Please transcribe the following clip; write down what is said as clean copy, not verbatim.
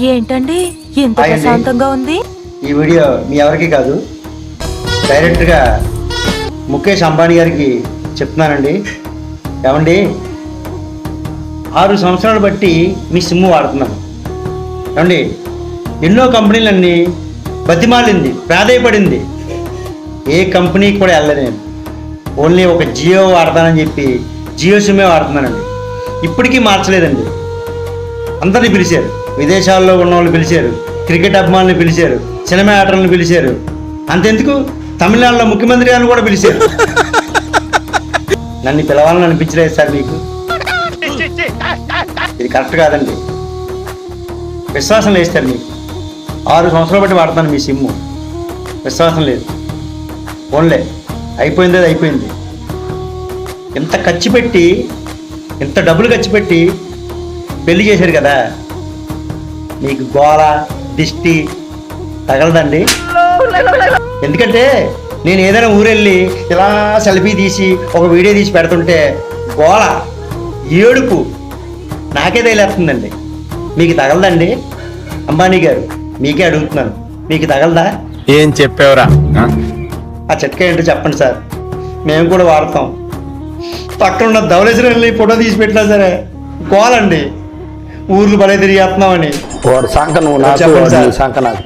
ఏంటండి ఎంత హాయ్ అండి. ప్రశాంతంగా ఉంది? ఈ వీడియో మీ ఎవరికి కాదు, డైరెక్ట్గా ముఖేష్ అంబానీ గారికి చెప్తున్నానండి. ఏమండి, 6 సంవత్సరాలు బట్టి మీ సిమ్ వాడుతున్నాను. ఏమండి, ఎన్నో కంపెనీలన్నీ బతిమాలింది, ప్రాధాయపడింది, ఏ కంపెనీ కూడా వెళ్ళలేను. ఓన్లీ ఒక జియో వాడతానని చెప్పి జియో సిమ్మే వాడుతున్నానండి. ఇప్పటికీ మార్చలేదండి. అందరినీ పిలిచారు, విదేశాల్లో ఉన్న వాళ్ళు పిలిచారు, క్రికెట్ అభిమానులు పిలిచారు, సినిమా యాక్టర్లను పిలిచారు, అంతెందుకు తమిళనాడులో ముఖ్యమంత్రి గారిని కూడా పిలిచారు. నన్ను పిలవాలని అనిపించలేదు సార్ మీకు? ఇది కరెక్ట్ కాదండి. విశ్వాసం లేదు సార్ మీకు. 6 సంవత్సరాలు బట్టి వాడుతాను మీ సిమ్ము. విశ్వాసం లేదు. ఫోన్లే అయిపోయింది, అది అయిపోయింది. ఇంత ఖర్చు పెట్టి, ఇంత డబ్బులు ఖర్చు పెట్టి పెళ్లి చేశారు కదా, మీకు గోల దిష్టి తగలదండి? ఎందుకంటే నేను ఏదైనా ఊరెళ్ళి ఇలా సెల్ఫీ తీసి ఒక వీడియో తీసి పెడుతుంటే గోల, ఏడుపు నాకే తగిలేస్తుందండి. మీకు తగలదండి? అంబానీ గారు, మీకే అడుగుతున్నాను, మీకు తగలదా? ఏం చెప్పావురా? ఆ చిట్కా ఏంటో చెప్పండి సార్, మేము కూడా వాడతాం. పక్కన ఉన్న ధవళేశ్వరం వెళ్ళి ఫోటో తీసి పెట్టినా సరే గోలండి, ఊర్లు బలే తిరిగేస్తున్నామని. వాడు సంఖ నువ్వు నాకు, చెప్పండి వాడు సార్. నీ సంఖ నాకు.